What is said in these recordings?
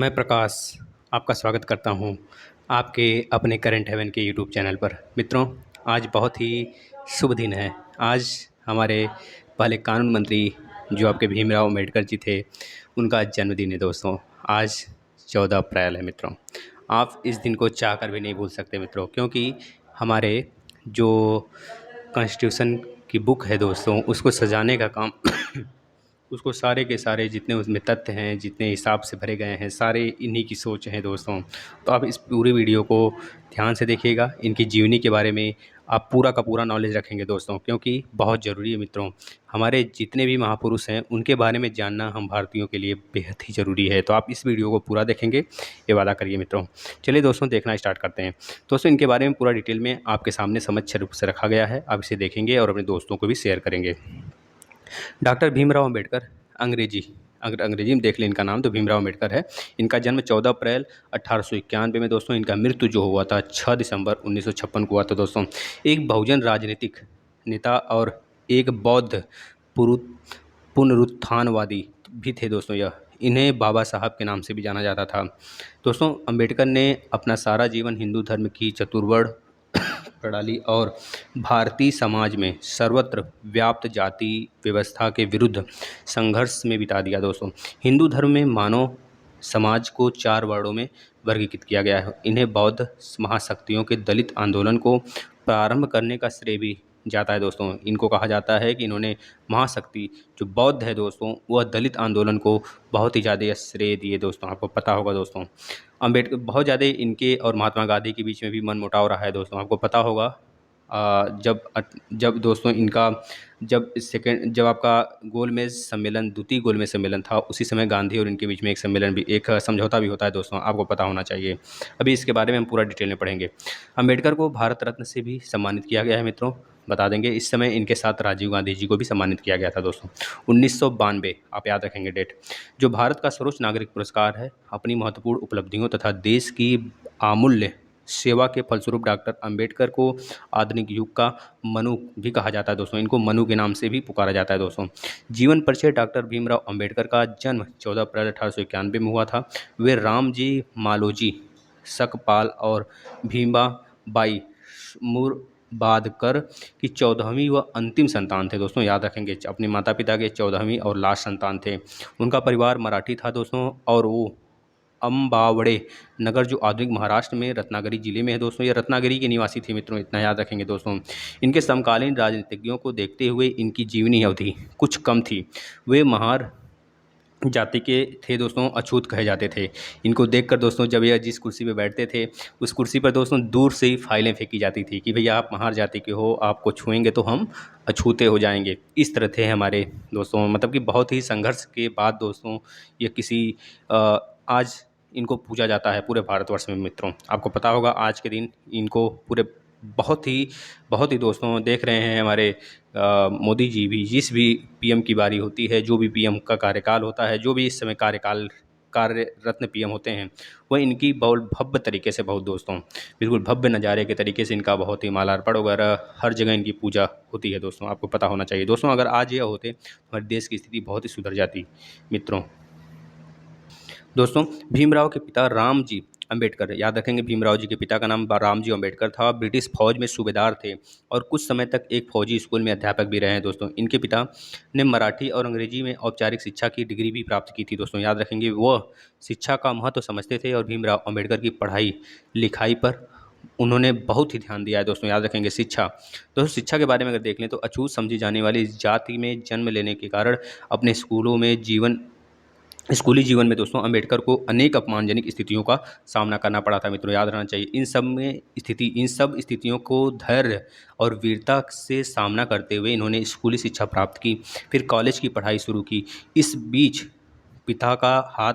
मैं प्रकाश आपका स्वागत करता हूं आपके अपने करंट हेवन के यूट्यूब चैनल पर। मित्रों, आज बहुत ही शुभ दिन है। आज हमारे पहले कानून मंत्री जो आपके भीमराव अम्बेडकर जी थे, उनका जन्मदिन है दोस्तों। आज 14 अप्रैल है मित्रों। आप इस दिन को चाह कर भी नहीं भूल सकते मित्रों, क्योंकि हमारे जो कॉन्स्टिट्यूशन की बुक है दोस्तों, उसको सजाने का काम उसको सारे के सारे जितने उसमें तथ्य हैं, जितने हिसाब से भरे गए हैं, सारे इन्हीं की सोच हैं दोस्तों। तो आप इस पूरी वीडियो को ध्यान से देखिएगा। इनकी जीवनी के बारे में आप पूरा का पूरा नॉलेज रखेंगे दोस्तों, क्योंकि बहुत ज़रूरी है मित्रों। हमारे जितने भी महापुरुष हैं उनके बारे में जानना हम भारतीयों के लिए बेहद ही ज़रूरी है। तो आप इस वीडियो को पूरा देखेंगे, ये वादा करिए मित्रों। चलिए दोस्तों, देखना स्टार्ट करते हैं। दोस्तों, इनके बारे में पूरा डिटेल में आपके सामने समक्ष रूप से रखा गया है। आप इसे देखेंगे और अपने दोस्तों को भी शेयर करेंगे। डॉक्टर भीमराव अम्बेडकर, अंग्रेजी अगर अंग्रेजी में देख लें इनका नाम तो भीमराव अम्बेडकर है। इनका जन्म 14 अप्रैल 1891 में दोस्तों। इनका मृत्यु जो हुआ था 6 दिसंबर 1956 को हुआ था दोस्तों। एक बहुजन राजनीतिक नेता और एक बौद्ध पुरु- पुनरुत्थानवादी भी थे दोस्तों। यह इन्हें बाबा साहब के नाम से भी जाना जाता था दोस्तों। अम्बेडकर ने अपना सारा जीवन हिंदू धर्म की चतुर्वर्ण प्रणाली और भारतीय समाज में सर्वत्र व्याप्त जाति व्यवस्था के विरुद्ध संघर्ष में बिता दिया दोस्तों। हिंदू धर्म में मानव समाज को 4 वर्णों में वर्गीकृत किया गया है। इन्हें बौद्ध महाशक्तियों के दलित आंदोलन को प्रारंभ करने का श्रेय भी जाता है दोस्तों। इनको कहा जाता है कि इन्होंने महाशक्ति जो बौद्ध है दोस्तों, वह दलित आंदोलन को बहुत ही ज़्यादा श्रेय दिए दोस्तों। आपको पता होगा दोस्तों, अम्बेडकर बहुत ज़्यादा इनके और महात्मा गांधी के बीच में भी मनमुटाव रहा है दोस्तों। आपको पता होगा जब दोस्तों इनका जब आपका गोलमेज सम्मेलन, द्वितीय गोलमेज सम्मेलन था, उसी समय गांधी और इनके बीच में एक समझौता भी होता है दोस्तों। आपको पता होना चाहिए। अभी इसके बारे में हम पूरा डिटेल में पढ़ेंगे। अम्बेडकर को भारत रत्न से भी सम्मानित किया गया है मित्रों, बता देंगे। इस समय इनके साथ राजीव गांधी जी को भी सम्मानित किया गया था दोस्तों। 1992, आप याद रखेंगे डेट, जो भारत का सर्वोच्च नागरिक पुरस्कार है। अपनी महत्वपूर्ण उपलब्धियों तथा देश की अमूल्य सेवा के फलस्वरूप डॉक्टर अंबेडकर को आधुनिक युग का मनु भी कहा जाता है दोस्तों। इनको मनु के नाम से भी पुकारा जाता है दोस्तों। जीवन परिचय। डॉक्टर भीमराव अंबेडकर का जन्म 14 अप्रैल 1891 में हुआ था। वे रामजी मालोजी सकपाल और भीमा बाई मुरबादकर की 14वीं व अंतिम संतान थे दोस्तों। याद रखेंगे, अपने माता पिता के 14वीं और लास्ट संतान थे। उनका परिवार मराठी था दोस्तों, और वो अम्बावड़े नगर जो आधुनिक महाराष्ट्र में रत्नागिरी जिले में है दोस्तों, ये रत्नागिरी के निवासी थे मित्रों। इतना याद रखेंगे दोस्तों। इनके समकालीन राजनीतिज्ञों को देखते हुए इनकी जीवनी अवधि कुछ कम थी। वे महार जाति के थे दोस्तों, अछूत कहे जाते थे। इनको देखकर दोस्तों, जब यह जिस कुर्सी पे बैठते थे, उस कुर्सी पर दोस्तों दूर से ही फाइलें फेंकी जाती थी कि भैया आप महार जाति के हो, आपको छुएंगे तो हम अछूते हो जाएंगे। इस तरह थे हमारे दोस्तों। मतलब कि बहुत ही संघर्ष के बाद दोस्तों ये आज इनको पूजा जाता है पूरे भारतवर्ष में मित्रों। आपको पता होगा आज के दिन इनको पूरे बहुत ही दोस्तों देख रहे हैं हमारे मोदी जी भी। जिस भी पीएम की बारी होती है, जो भी पीएम का कार्यकाल होता है, जो भी इस समय कार्य रत्न पीएम होते हैं, वह इनकी बहुत भव्य तरीके से, बहुत दोस्तों बिल्कुल भव्य नज़ारे के तरीके से इनका बहुत ही मालार्पण वगैरह हर जगह इनकी पूजा होती है दोस्तों। आपको पता होना चाहिए दोस्तों। अगर आज यह होते तो हमारे देश की स्थिति बहुत ही सुधर जाती मित्रों। दोस्तों, भीमराव के पिता रामजी अंबेडकर, याद रखेंगे भीमराव जी के पिता का नाम रामजी अंबेडकर था। ब्रिटिश फौज में सूबेदार थे और कुछ समय तक एक फौजी स्कूल में अध्यापक भी रहे हैं दोस्तों। इनके पिता ने मराठी और अंग्रेजी में औपचारिक शिक्षा की डिग्री भी प्राप्त की थी दोस्तों। याद रखेंगे, वह शिक्षा का महत्व समझते थे और भीमराव अंबेडकर की पढ़ाई लिखाई पर उन्होंने बहुत ही ध्यान दिया है दोस्तों। याद रखेंगे शिक्षा। दोस्तों, शिक्षा के बारे में अगर देख लें तो अछूत समझी जाने वाली इस जाति में जन्म लेने के कारण अपने स्कूली जीवन में दोस्तों अंबेडकर को अनेक अपमानजनक स्थितियों का सामना करना पड़ा था मित्रों। याद रहना चाहिए, इन सब स्थितियों को धैर्य और वीरता से सामना करते हुए इन्होंने स्कूली शिक्षा प्राप्त की, फिर कॉलेज की पढ़ाई शुरू की। इस बीच पिता का हाथ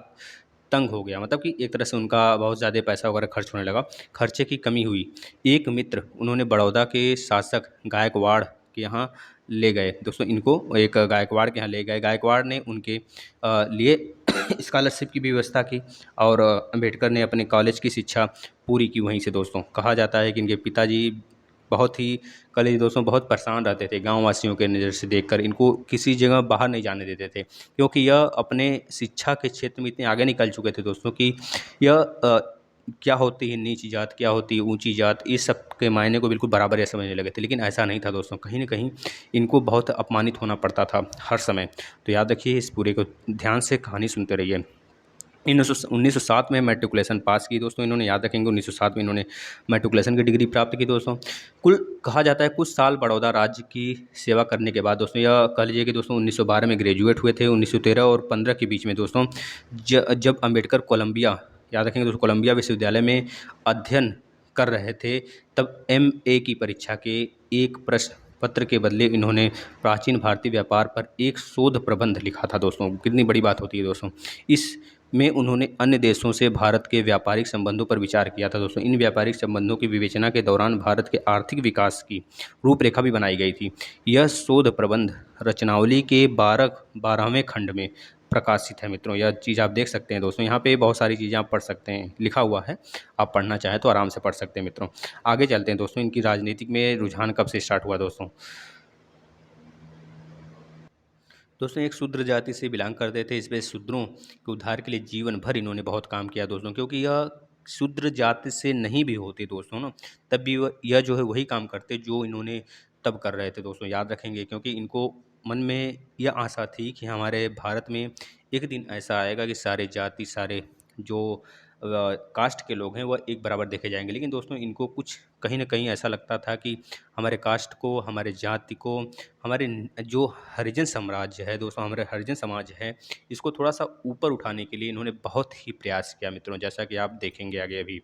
तंग हो गया, मतलब कि एक तरह से उनका बहुत ज़्यादा पैसा वगैरह खर्च होने लगा। खर्चे की कमी हुई। एक मित्र उन्होंने बड़ौदा के शासक गायकवाड़ के यहाँ ले गए दोस्तों। इनको एक गायकवाड़ के यहाँ ले गए। गायकवाड़ ने उनके लिए स्कॉलरशिप की भी व्यवस्था की और अम्बेडकर ने अपने कॉलेज की शिक्षा पूरी की वहीं से दोस्तों। कहा जाता है कि इनके पिताजी बहुत ही कह लीजिए दोस्तों बहुत परेशान रहते थे गाँव वासियों के नज़र से देखकर, इनको किसी जगह बाहर नहीं जाने देते थे, क्योंकि यह अपने शिक्षा के क्षेत्र में इतने आगे निकल चुके थे दोस्तों कि यह क्या होती है नीच जात, क्या होती है ऊंची जात, इस सब के मायने को बिल्कुल बराबर ये समझने लगे थे। लेकिन ऐसा नहीं था दोस्तों, कहीं न कहीं इनको बहुत अपमानित होना पड़ता था हर समय। तो याद रखिए, इस पूरे को ध्यान से कहानी सुनते रहिए। 1907 में मैट्रिकुलेशन पास की दोस्तों इन्होंने, याद रखेंगे 1907 में इन्होंने मैट्रिकुलेशन की डिग्री प्राप्त की दोस्तों। कुल कहा जाता है कुछ साल बड़ौदा राज्य की सेवा करने के बाद दोस्तों, यह कह लीजिए कि दोस्तों 1912 में ग्रेजुएट हुए थे। 1913 और 15 के बीच में दोस्तों जब अम्बेडकर कोलंबिया, याद रखेंगे दोस्तों, कोलंबिया विश्वविद्यालय में अध्ययन कर रहे थे, तब MA की परीक्षा के एक प्रश्न पत्र के बदले इन्होंने प्राचीन भारतीय व्यापार पर एक शोध प्रबंध लिखा था दोस्तों। कितनी बड़ी बात होती है दोस्तों। इस में उन्होंने अन्य देशों से भारत के व्यापारिक संबंधों पर विचार किया था दोस्तों। इन व्यापारिक संबंधों की विवेचना के दौरान भारत के आर्थिक विकास की रूपरेखा भी बनाई गई थी। यह शोध प्रबंध रचनावली के 12वें खंड में प्रकाशित है मित्रों। यह चीज़ आप देख सकते हैं दोस्तों, यहाँ पे बहुत सारी चीज़ें आप पढ़ सकते हैं, लिखा हुआ है, आप पढ़ना चाहें तो आराम से पढ़ सकते हैं मित्रों। आगे चलते हैं दोस्तों, इनकी राजनीतिक में रुझान कब से स्टार्ट हुआ दोस्तों। दोस्तों एक शूद्र जाति से बिलोंग करते थे, इसमें शूद्रों के उद्धार के लिए जीवन भर इन्होंने बहुत काम किया दोस्तों, क्योंकि यह शूद्र जाति से नहीं भी होते दोस्तों ना, तब भी यह जो है वही काम करते जो इन्होंने तब कर रहे थे दोस्तों, याद रखेंगे। क्योंकि इनको मन में यह आशा थी कि हमारे भारत में एक दिन ऐसा आएगा कि सारे जाति, सारे जो कास्ट के लोग हैं वह एक बराबर देखे जाएंगे। लेकिन दोस्तों इनको कुछ कहीं ना कहीं ऐसा लगता था कि हमारे कास्ट को, हमारे जाति को, हमारे जो हरिजन साम्राज्य है दोस्तों, हमारे हरिजन समाज है, इसको थोड़ा सा ऊपर उठाने के लिए इन्होंने बहुत ही प्रयास किया मित्रों, जैसा कि आप देखेंगे आगे अभी।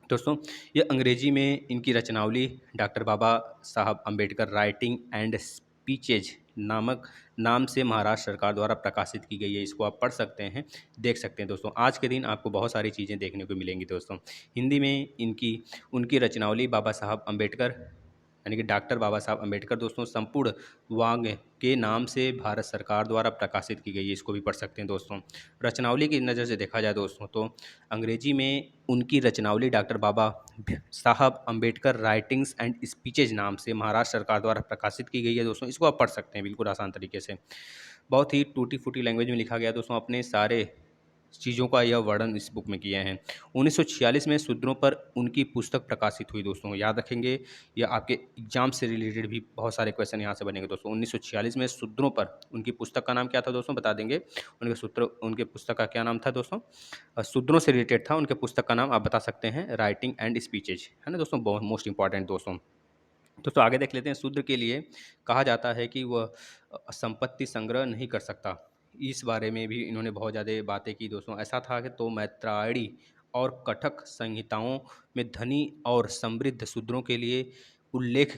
दोस्तों ये अंग्रेजी में इनकी रचनावली doctor Baba Saheb Ambedkar writing and speeches नामक नाम से महाराष्ट्र सरकार द्वारा प्रकाशित की गई है। इसको आप पढ़ सकते हैं, देख सकते हैं दोस्तों। आज के दिन आपको बहुत सारी चीज़ें देखने को मिलेंगी दोस्तों। हिंदी में इनकी उनकी रचनावली बाबा साहब अम्बेडकर, यानी कि डॉक्टर बाबा साहब अम्बेडकर दोस्तों संपूर्ण वांग के नाम से भारत सरकार द्वारा प्रकाशित की गई है। इसको भी पढ़ सकते हैं दोस्तों। रचनावली की नज़र से देखा जाए दोस्तों तो अंग्रेजी में उनकी रचनावली doctor Baba Saheb Ambedkar writings and speeches नाम से महाराष्ट्र सरकार द्वारा प्रकाशित की गई है दोस्तों। इसको आप पढ़ सकते हैं बिल्कुल आसान तरीके से। बहुत ही टूटी फूटी लैंग्वेज में लिखा गया दोस्तों, अपने सारे चीज़ों का यह वर्णन इस बुक में किए हैं। 1946 में शूद्रों पर उनकी पुस्तक प्रकाशित हुई दोस्तों, याद रखेंगे। यह आपके एग्जाम से रिलेटेड भी बहुत सारे क्वेश्चन यहाँ से बनेंगे दोस्तों। 1946 में शूद्रों पर उनकी पुस्तक का नाम क्या था दोस्तों, बता देंगे। उनके पुस्तक का क्या नाम था दोस्तों, शूद्रों से रिलेटेड था। उनके पुस्तक का नाम आप बता सकते हैं, राइटिंग एंड स्पीचेज, है ना दोस्तों, बहुत मोस्ट इंपॉर्टेंट दोस्तों। दोस्तों आगे देख लेते हैं। शूद्र के लिए कहा जाता है कि वह संपत्ति संग्रह नहीं कर सकता। इस बारे में भी इन्होंने बहुत ज़्यादा बातें की दोस्तों। ऐसा था कि तो मैत्रायणी और कठक संहिताओं में धनी और समृद्ध शूद्रों के लिए उल्लेख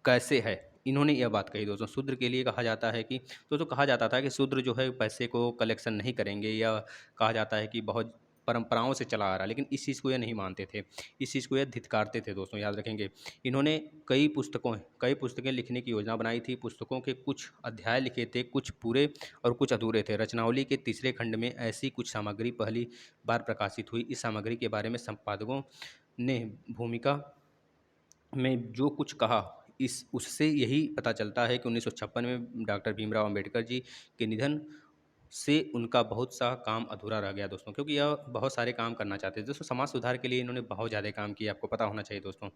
कैसे है, इन्होंने यह बात कही दोस्तों। शूद्र के लिए कहा जाता है कि दोस्तों, कहा जाता था कि शूद्र जो है पैसे को कलेक्शन नहीं करेंगे, या कहा जाता है कि बहुत परंपराओं से चला आ रहा है, लेकिन इस चीज़ को यह नहीं मानते थे, इस चीज़ को यह धिक्कारते थे दोस्तों, याद रखेंगे। इन्होंने कई पुस्तकें लिखने की योजना बनाई थी। पुस्तकों के कुछ अध्याय लिखे थे, कुछ पूरे और कुछ अधूरे थे। रचनावली के तीसरे खंड में ऐसी कुछ सामग्री पहली बार प्रकाशित हुई। इस सामग्री के बारे में संपादकों ने भूमिका में जो कुछ कहा, इस उससे यही पता चलता है कि 1956 में डॉक्टर भीमराव अंबेडकर जी के निधन से उनका बहुत सा काम अधूरा रह गया दोस्तों, क्योंकि यह बहुत सारे काम करना चाहते थे दोस्तों। समाज सुधार के लिए इन्होंने बहुत ज़्यादा काम किया, आपको पता होना चाहिए दोस्तों।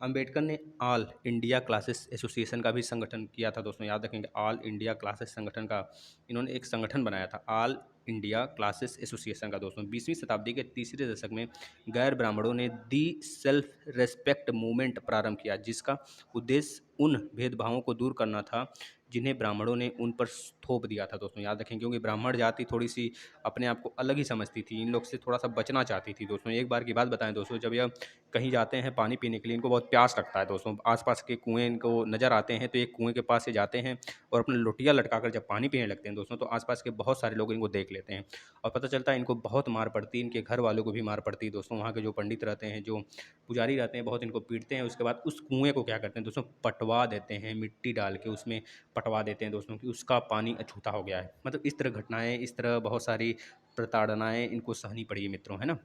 अंबेडकर ने ऑल इंडिया क्लासेस एसोसिएशन का भी संगठन किया था दोस्तों, याद रखेंगे। ऑल इंडिया क्लासेस संगठन का इन्होंने एक संगठन बनाया था, ऑल इंडिया क्लासेस एसोसिएशन का दोस्तों। 20वीं शताब्दी के तीसरे दशक में गैर ब्राह्मणों ने दी सेल्फ रेस्पेक्ट मूवमेंट प्रारंभ किया, जिसका उद्देश्य उन भेदभावों को दूर करना था जिन्हें ब्राह्मणों ने उन पर थोप दिया था दोस्तों, याद रखें। क्योंकि ब्राह्मण जाति थोड़ी सी अपने आप को अलग ही समझती थी, इन लोग से थोड़ा सा बचना चाहती थी दोस्तों। एक बार की बात बताएं दोस्तों, जब यह कहीं जाते हैं पानी पीने के लिए, इनको बहुत प्यास लगता है दोस्तों, आसपास के कुएं इनको नज़र आते हैं, तो एक कुएं के पास से जाते हैं और अपने लोटिया लटकाकर जब पानी पीने लगते हैं दोस्तों, तो आसपास के बहुत सारे लोग इनको देख लेते हैं और पता चलता है इनको बहुत मार पड़ती है, इनके घर वालों को भी मार पड़ती है दोस्तों। वहाँ के जो पंडित रहते हैं, जो पुजारी रहते हैं, बहुत इनको पीटते हैं। उसके बाद उस कुएं को क्या करते हैं दोस्तों, पटवा देते हैं, मिट्टी डाल के उसमें पटवा देते हैं दोस्तों, कि उसका पानी अछूता हो गया है। मतलब इस तरह घटनाएं, इस तरह बहुत सारी प्रताड़नाएं इनको सहनी पड़ी है मित्रों, है ना।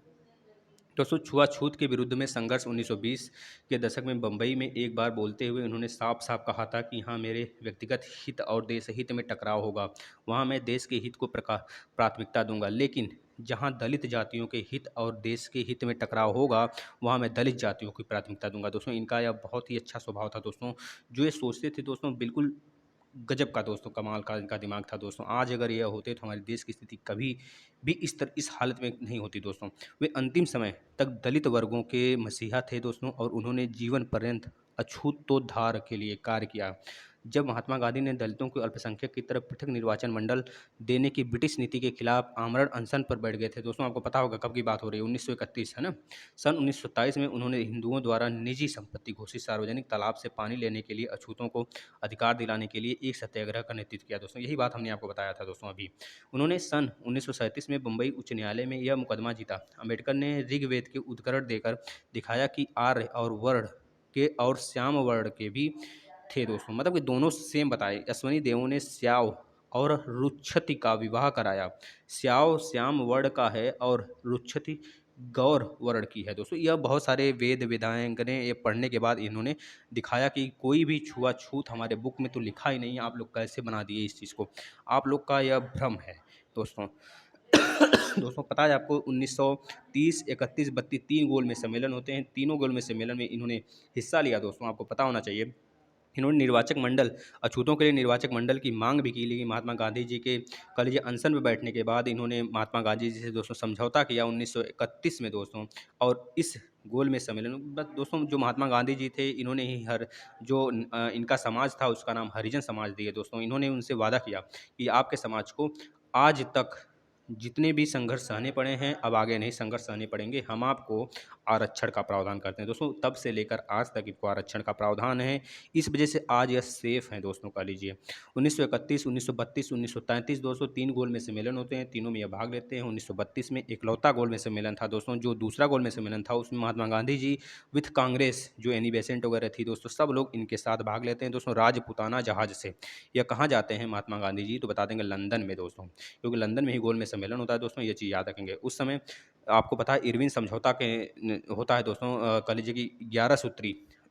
दोस्तों छुआछूत के विरुद्ध में संघर्ष 1920 के दशक में बम्बई में एक बार बोलते हुए उन्होंने साफ साफ कहा था कि हाँ, मेरे व्यक्तिगत हित और देश हित में टकराव होगा, वहाँ मैं देश के हित को प्राथमिकता दूंगा, लेकिन जहाँ दलित जातियों के हित और देश के हित में टकराव होगा, वहाँ मैं दलित जातियों की प्राथमिकता दूंगा। दोस्तों इनका यह बहुत ही अच्छा स्वभाव था दोस्तों, जो ये सोचते थे दोस्तों, बिल्कुल गजब का दोस्तों, कमाल का इनका दिमाग था दोस्तों। आज अगर यह होते तो हमारे देश की स्थिति कभी भी इस हालत में नहीं होती दोस्तों। वे अंतिम समय तक दलित वर्गों के मसीहा थे दोस्तों, और उन्होंने जीवन पर्यंत अछूतोद्धार के लिए कार्य किया। जब महात्मा गांधी ने दलितों को अल्पसंख्यक की तरफ पृथक निर्वाचन मंडल देने की ब्रिटिश नीति के खिलाफ आमरण अनशन पर बैठ गए थे दोस्तों, आपको पता होगा कब की बात हो रही है, 1931 है ना। सन 1927 में उन्होंने हिंदुओं द्वारा निजी संपत्ति घोषित सार्वजनिक तालाब से पानी लेने के लिए अछूतों को अधिकार दिलाने के लिए एक सत्याग्रह का नेतृत्व किया दोस्तों। यही बात हमने आपको बताया था दोस्तों अभी। उन्होंने सन 1937 में बम्बई उच्च न्यायालय में यह मुकदमा जीता। अम्बेडकर ने ऋग्वेद के उद्धरण देकर दिखाया कि आर्य और वर्ण के और श्याम वर्ण के भी थे दोस्तों, मतलब कि दोनों सेम बताए। अश्वनी देवों ने श्याव और रुच्छति का विवाह कराया। श्याव श्याम वर्ण का है और रुच्छति गौर वर्ण की है दोस्तों। यह बहुत सारे वेद वेदांगने ये पढ़ने के बाद इन्होंने दिखाया कि कोई भी छुआछूत हमारे बुक में तो लिखा ही नहीं है, आप लोग कैसे बना दिए इस चीज़ को, आप लोग का यह भ्रम है दोस्तों। दोस्तों पता है आपको 1930, 31, 32 तीन गोल में सम्मेलन होते हैं, तीनों गोल में सम्मेलन में इन्होंने हिस्सा लिया दोस्तों, आपको पता होना चाहिए। इन्होंने निर्वाचक मंडल, अछूतों के लिए निर्वाचक मंडल की मांग भी की, लेकिन महात्मा गांधी जी के कल ये अनशन में बैठने के बाद इन्होंने महात्मा गांधी जी से दोस्तों समझौता किया 1931 में दोस्तों। और इस गोल में सम्मेलन बस दोस्तों, जो महात्मा गांधी जी थे इन्होंने ही इनका समाज था उसका नाम हरिजन समाज दिए दोस्तों। इन्होंने उनसे वादा किया कि आपके समाज को आज तक जितने भी संघर्ष सहने पड़े हैं, अब आगे नहीं संघर्ष सहने पड़ेंगे, हम आपको आरक्षण का प्रावधान करते हैं दोस्तों। तब से लेकर आज तक इनको आरक्षण का प्रावधान है, इस वजह से आज यह सेफ है दोस्तों। कह लीजिए 1931, 1932, 1933 दोस्तों तीन गोल में सम्मेलन होते हैं, तीनों में यह भाग लेते हैं। 1932 में इकलौता गोल में सम्मेलन था दोस्तों, जो दूसरा गोल में सम्मेलन था उसमें महात्मा गांधी जी विथ कांग्रेस, जो एनी बेसेंट वगैरह थी दोस्तों, सब लोग इनके साथ भाग लेते हैं दोस्तों, राजपुताना जहाज से। यह कहाँ जाते हैं महात्मा गांधी जी, तो बता देंगे लंदन में दोस्तों, क्योंकि लंदन में ही गोल में सम्मेलन होता है दोस्तों, ये चीज़ याद रखेंगे। उस समय आपको पता है इरविन समझौता के होता है दोस्तों, कह लीजिए कि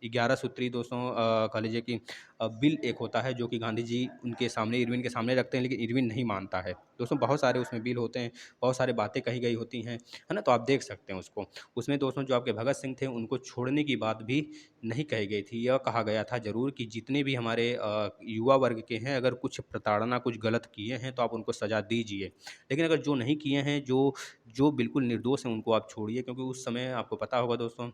11 सूत्री दोस्तों, कह लीजिए कि बिल एक होता है जो कि गांधी जी उनके सामने, इरविन के सामने रखते हैं, लेकिन इरविन नहीं मानता है दोस्तों। बहुत सारे उसमें बिल होते हैं, बहुत सारी बातें कही गई होती हैं, है ना, तो आप देख सकते हैं उसको। उसमें दोस्तों जो आपके भगत सिंह थे उनको छोड़ने की बात भी नहीं कही गई थी, यह कहा गया था जरूर कि जितने भी हमारे युवा वर्ग के हैं, अगर कुछ प्रताड़ना कुछ गलत किए हैं तो आप उनको सज़ा दीजिए, लेकिन अगर जो नहीं किए हैं, जो जो बिल्कुल निर्दोष हैं, उनको आप छोड़िए। क्योंकि उस समय आपको पता होगा दोस्तों,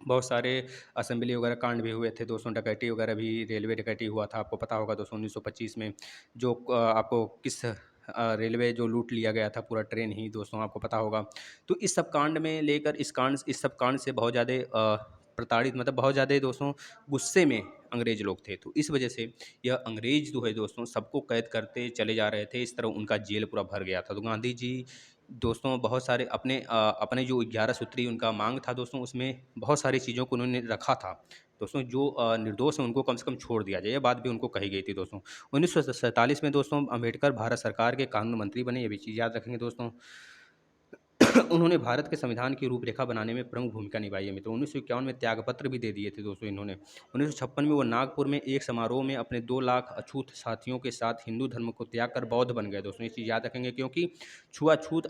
बहुत सारे असेंबली वगैरह कांड भी हुए थे दोस्तों, डकैती वगैरह भी, रेलवे डकैती हुआ था, आपको पता होगा दोस्तों 1925 में। जो आपको किस रेलवे जो लूट लिया गया था, पूरा ट्रेन ही दोस्तों, आपको पता होगा। तो इस सब कांड में लेकर इस सब कांड से बहुत ज़्यादा प्रताड़ित, मतलब बहुत ज़्यादा दोस्तों गुस्से में अंग्रेज लोग थे। तो इस वजह से यह अंग्रेज जो है दोस्तों सबको कैद करते चले जा रहे थे, इस तरह उनका जेल पूरा भर गया था। तो गांधी जी दोस्तों बहुत सारे अपने जो 11 सूत्री उनका मांग था दोस्तों, उसमें बहुत सारी चीज़ों को उन्होंने रखा था दोस्तों, जो निर्दोष हैं उनको कम से कम छोड़ दिया जाए, ये बात भी उनको कही गई थी दोस्तों। 1947 में दोस्तों अम्बेडकर भारत सरकार के कानून मंत्री बने, ये भी चीज़ याद रखेंगे दोस्तों। उन्होंने भारत के संविधान की रूपरेखा बनाने में प्रमुख भूमिका निभाई है मित्रों। 1951 में त्यागपत्र भी दे दिए थे दोस्तों इन्होंने। 1956 में वो नागपुर में एक समारोह में अपने 2 लाख अछूत साथियों के साथ हिंदू धर्म को त्याग कर बौद्ध बन गए दोस्तों, ये चीज़ याद रखेंगे, क्योंकि छुआछूत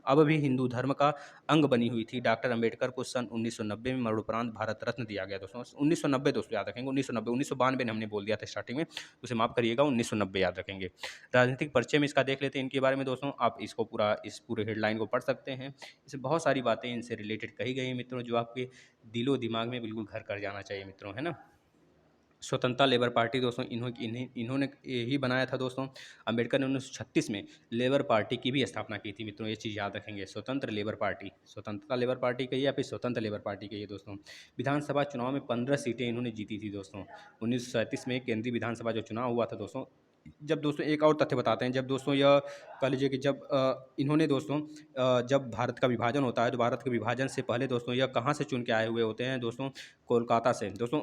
अब भी हिंदू धर्म का अंग बनी हुई थी। डॉक्टर अंबेडकर को सन 1990 में मरणोपरांत भारत रत्न दिया गया दोस्तों। 1990 दोस्तों याद रखेंगे, 1990, 1992 में हमने बोल दिया था स्टार्टिंग में, उसे माफ़ करिएगा, 1990 याद रखेंगे। राजनीतिक परिचय में इसका देख लेते हैं इनके बारे में दोस्तों, आप इसको पूरा इस पूरे हेडलाइन को पढ़ सकते हैं। इसमें बहुत सारी बातें इनसे रिलेटेड कही गई हैं मित्रों, जो आपके दिलो दिमाग में बिल्कुल घर कर जाना चाहिए मित्रों, है ना। स्वतंत्रता लेबर पार्टी दोस्तों इन्होंने यही बनाया था दोस्तों। अंबेडकर ने 1936 में लेबर पार्टी की भी स्थापना की थी मित्रों, ये चीज़ याद रखेंगे। स्वतंत्र लेबर पार्टी, स्वतंत्रता लेबर पार्टी कहिए या फिर स्वतंत्र लेबर पार्टी कहिए दोस्तों। विधानसभा चुनाव में 15 सीटें इन्होंने जीती थी दोस्तों। 1937 में केंद्रीय विधानसभा जो चुनाव हुआ था दोस्तों, जब दोस्तों एक और तथ्य बताते हैं, जब दोस्तों यह कह लीजिए कि जब इन्होंने दोस्तों जब भारत का विभाजन होता है, तो भारत के विभाजन से पहले दोस्तों यह कहाँ से चुन के आए हुए होते हैं दोस्तों, कोलकाता से दोस्तों।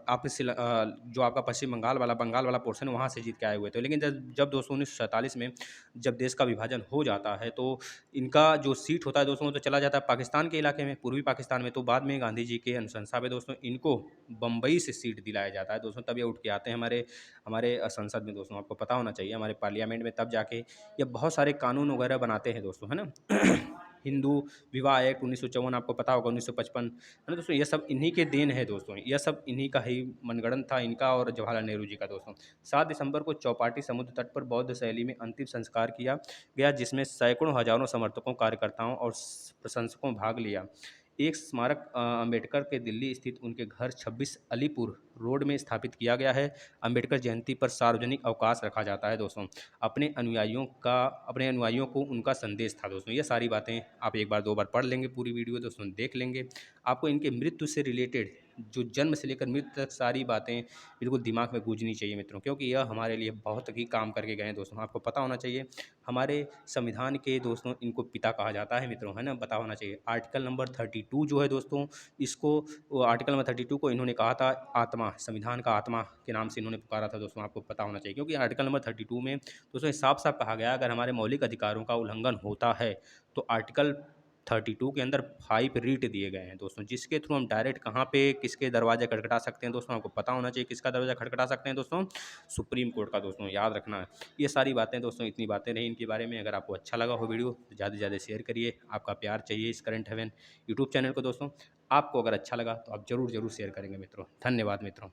आप जो आपका पश्चिम बंगाल वाला पोर्शन है, वहाँ से जीत के आए हुए थे। लेकिन जब जब दोस्तों 1947 में जब देश का विभाजन हो जाता है, तो इनका जो सीट होता है दोस्तों, वो तो चला जाता है पाकिस्तान के इलाके में, पूर्वी पाकिस्तान में। तो बाद में गांधी जी के अनुशंसा पे दोस्तों इनको बम्बई से सीट दिलाया जाता है दोस्तों, तब ये उठ के आते हैं हमारे हमारे संसद में दोस्तों। आपको पता होना चाहिए, हमारे पार्लियामेंट में तब जाके ये बहुत सारे कानून वगैरह बनाते हैं दोस्तों, है ना। हिंदू विवाह एक्ट 1954, आपको पता होगा 1955, है ना दोस्तों। ये सब इन्हीं के देन है दोस्तों, यह सब इन्हीं का ही मनगढ़ंत था, इनका और जवाहरलाल नेहरू जी का दोस्तों। 7 दिसंबर को चौपाटी समुद्र तट पर बौद्ध शैली में अंतिम संस्कार किया गया, जिसमें सैकड़ों हजारों समर्थकों, कार्यकर्ताओं और प्रशंसकों भाग लिया। एक स्मारक अंबेडकर के दिल्ली स्थित उनके घर 26 अलीपुर रोड में स्थापित किया गया है। अंबेडकर जयंती पर सार्वजनिक अवकाश रखा जाता है दोस्तों। अपने अनुयायियों को उनका संदेश था दोस्तों। ये सारी बातें आप एक बार दो बार पढ़ लेंगे, पूरी वीडियो दोस्तों देख लेंगे। आपको इनके मृत्यु से रिलेटेड, जो जन्म से लेकर मृत्यु तक सारी बातें बिल्कुल दिमाग में गूंजनी चाहिए मित्रों, क्योंकि यह हमारे लिए बहुत ही काम करके गए हैं दोस्तों। आपको पता होना चाहिए, हमारे संविधान के दोस्तों इनको पिता कहा जाता है मित्रों, है ना, पता होना चाहिए। आर्टिकल नंबर 32 जो है दोस्तों, इसको आर्टिकल नंबर 32 को इन्होंने कहा था आत्मा, संविधान का आत्मा के नाम से इन्होंने पुकारा था दोस्तों। आपको पता होना चाहिए, क्योंकि आर्टिकल नंबर 32 में दोस्तों साफ साफ कहा गया, अगर हमारे मौलिक अधिकारों का उल्लंघन होता है तो आर्टिकल 32 के अंदर 5 रीट दिए गए हैं दोस्तों, जिसके थ्रू हम डायरेक्ट कहाँ पे किसके दरवाजे खटखटा सकते हैं दोस्तों। आपको पता होना चाहिए किसका दरवाजा खटखटा सकते हैं दोस्तों, सुप्रीम कोर्ट का दोस्तों, याद रखना है। ये सारी बातें दोस्तों, इतनी बातें रही इनके बारे में। अगर आपको अच्छा लगा हो वीडियो तो ज़्यादा से ज़्यादा शेयर करिए, आपका प्यार चाहिए इस करंट हेवन यूट्यूब चैनल को दोस्तों। आपको अगर अच्छा लगा तो आप ज़रूर शेयर करेंगे मित्रों। धन्यवाद मित्रों।